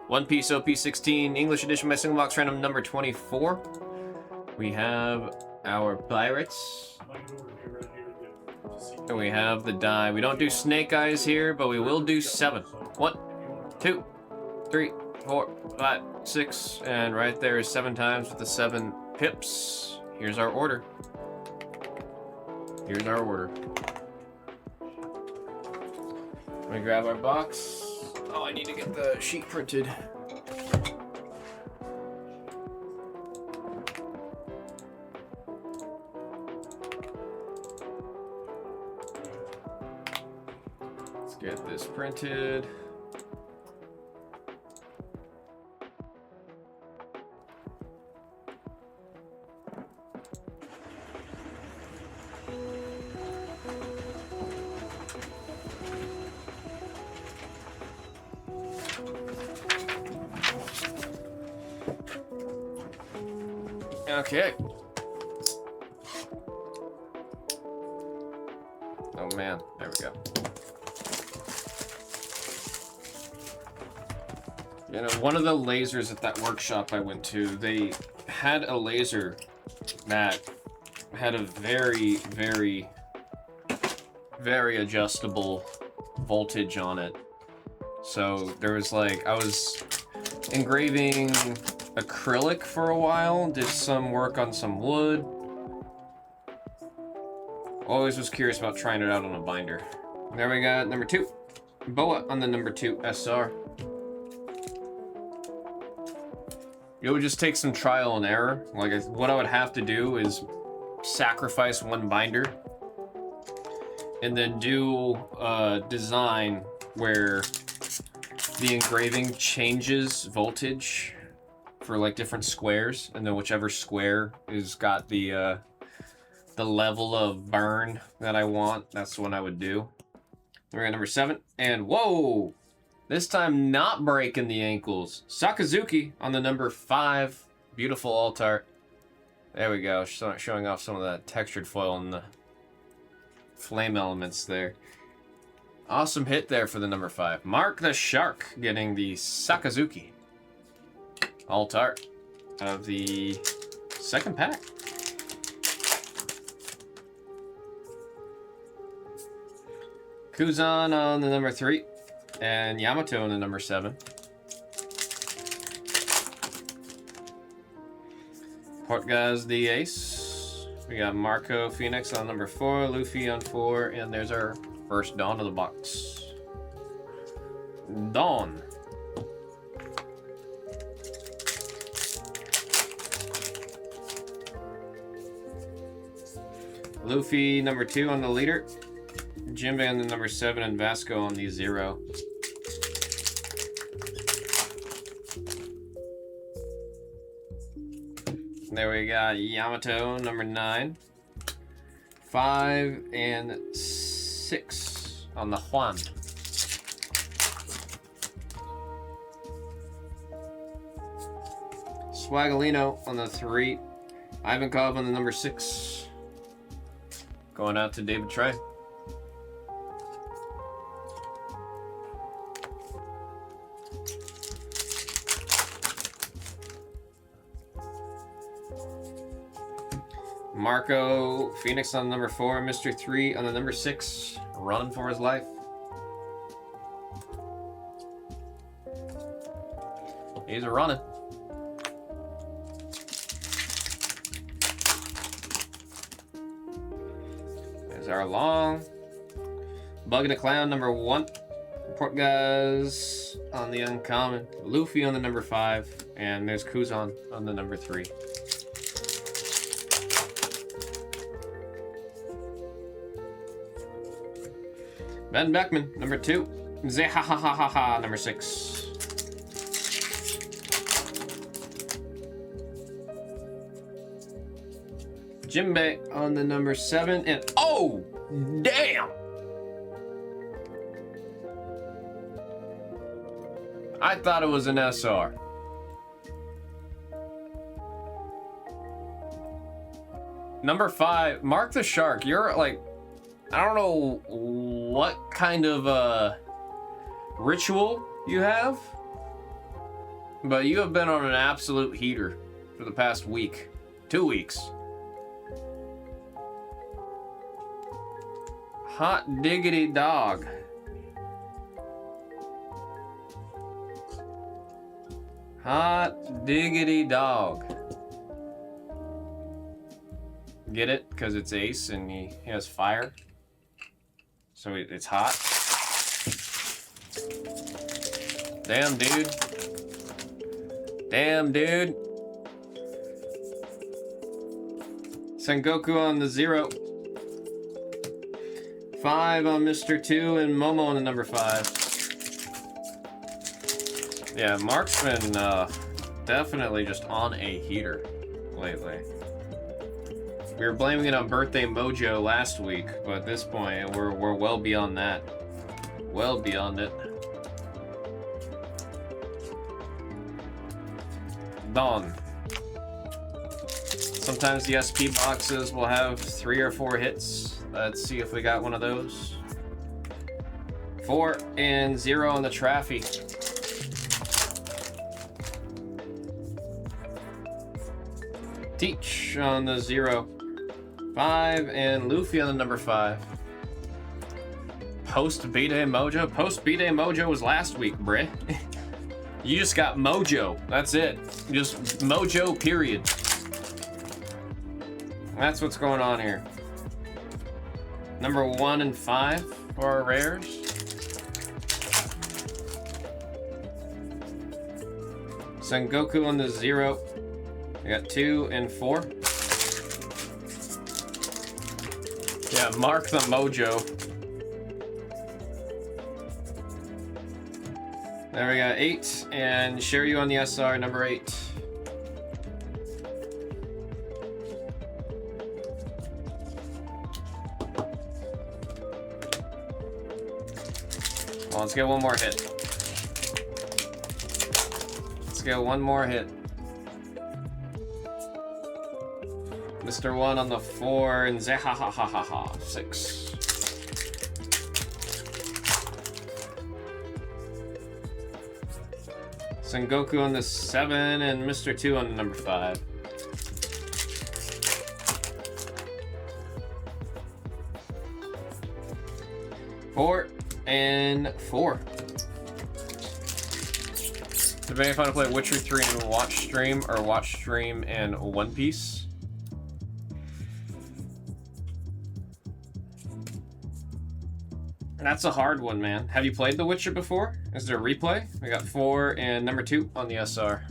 One Piece OP16 English edition by single box random number 24. We have our pirates. And we have the die. We don't do snake eyes here, but we will do 7. 1, 2, 3, 4, 5, 6, and right there is 7 times with the 7 pips. Here's our order. Here's our order. Let me grab our box. Oh, I need to get the sheet printed. Let's get this printed. Okay. Oh man, there we go. You know, one of the lasers at that workshop I went to, they had a laser that had a very, very, very adjustable voltage on it. So there was like, I was engraving acrylic for a while, did some work on some wood. Always was curious about trying it out on a binder. There we got number 2. Boa on the number 2 SR. It would just take some trial and error. Like, what I would have to do is sacrifice one binder and then do a design where the engraving changes voltage for like different squares, and then whichever square is got the level of burn that I want, that's what I would do. We're at number 7, and whoa! This time not breaking the ankles. Sakazuki on the number 5. Beautiful alt art. There we go, showing off some of that textured foil and the flame elements there. Awesome hit there for the number 5. Mark the Shark getting the Sakazuki alt art of the second pack. Kuzan on the number 3 and Yamato on the number 7. Portgaz the ace. We got Marco Phoenix on number 4, Luffy on 4, and there's our first Dawn of the box. Dawn. Luffy number 2 on the leader, Jinbei on the number 7, and Vasco on the 0. There we got Yamato number 9, 5, and 6 on the Juan. Swagalino on the 3, Ivankov on the number 6. Going out to David Trey. Marco Phoenix on the number 4, Mr. 3 on the number 6, running for his life. He's a running. Our long Bug and a Clown number 1, Portgaz on the uncommon, Luffy on the number 5, and there's Kuzan on the number 3. Ben Beckman number 2, Zehahahaha number 6. Jinbei on the number 7, and oh, damn! I thought it was an SR. Number 5, Mark the Shark. You're like, I don't know what kind of ritual you have, But you have been on an absolute heater for the past week. 2 weeks. Hot diggity dog. Hot diggity dog. Get it? Because it's ace and he has fire. So it's hot. Damn, dude. Damn, dude. Sengoku on the 0. 5 on Mr. 2 and Momo on the number 5. Yeah, Mark's been definitely just on a heater lately. We were blaming it on Birthday Mojo last week, but at this point, we're well beyond that. Well beyond it. Dawn. Sometimes the SP boxes will have 3 or 4 hits. Let's see if we got one of those. 4 and 0 on the Traffy. Teach on the 0. 5 and Luffy on the number 5. Post B-Day Mojo? Post B-Day Mojo was last week, bruh. You just got Mojo. That's it. Just Mojo, period. That's what's going on here. Number 1 and 5 for our rares. Sengoku on the 0. We got 2 and 4. Yeah, Mark the Mojo. There we got 8 and Shiryu on the SR, number 8. Well, let's get one more hit. Let's get one more hit. Mr. 1 on the 4 and Zehahahaha 6. Sengoku on the 7 and Mr. 2 on the number 5. Four and 4. It's very fun to play Witcher 3 and watch stream, or watch stream and One Piece. That's a hard one, man. Have you played The Witcher before? Is there a replay? We got 4 and number 2 on the SR.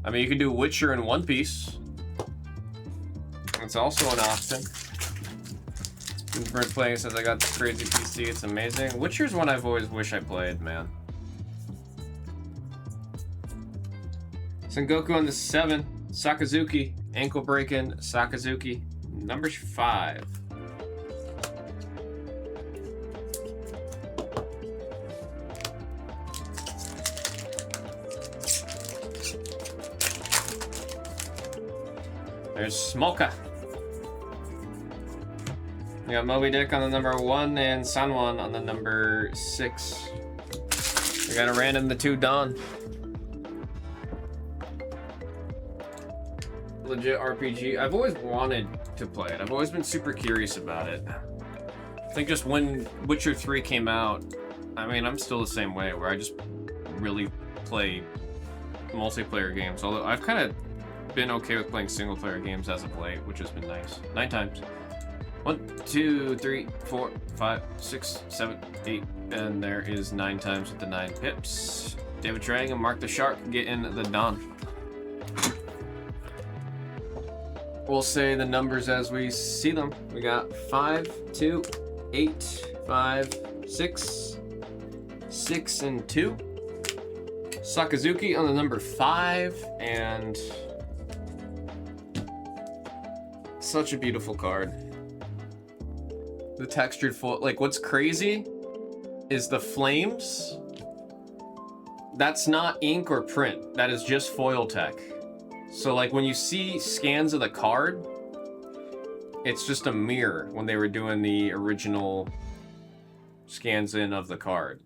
I mean, you can do Witcher and One Piece. It's also an option. Bird playing says I got the crazy PC. It's amazing. Witcher's one I've always wished I played, man. Sengoku on the 7. Sakazuki. Ankle breaking. Sakazuki. Number 5. There's Smolka. We got Moby Dick on the number 1 and Sanwan on the number 6. We got a random the 2 Dawn. Legit RPG. I've always wanted to play it. I've always been super curious about it. I think just when Witcher 3 came out, I mean, I'm still the same way, where I just really play multiplayer games. Although I've kind of been okay with playing single player games as of late, which has been nice. 9 times. 1, 2, 3, 4, 5, 6, 7, 8, and there is 9 times with the 9 pips. David Trang and Mark the Shark getting the Dawn. We'll say the numbers as we see them. We got 5, 2, 8, 5, 6, 6, and 2. Sakazuki on the number 5, and such a beautiful card. The textured foil, like what's crazy is the flames. That's not ink or print. That is just foil tech. So like when you see scans of the card, it's just a mirror when they were doing the original scans in of the card.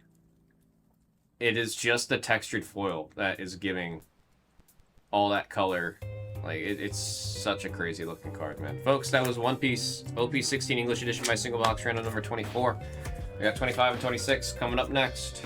It is just the textured foil that is giving all that color. Like, it's such a crazy looking card, man. Folks, that was One Piece OP16 English Edition by Single Box, random number 24. We got 25 and 26 coming up next.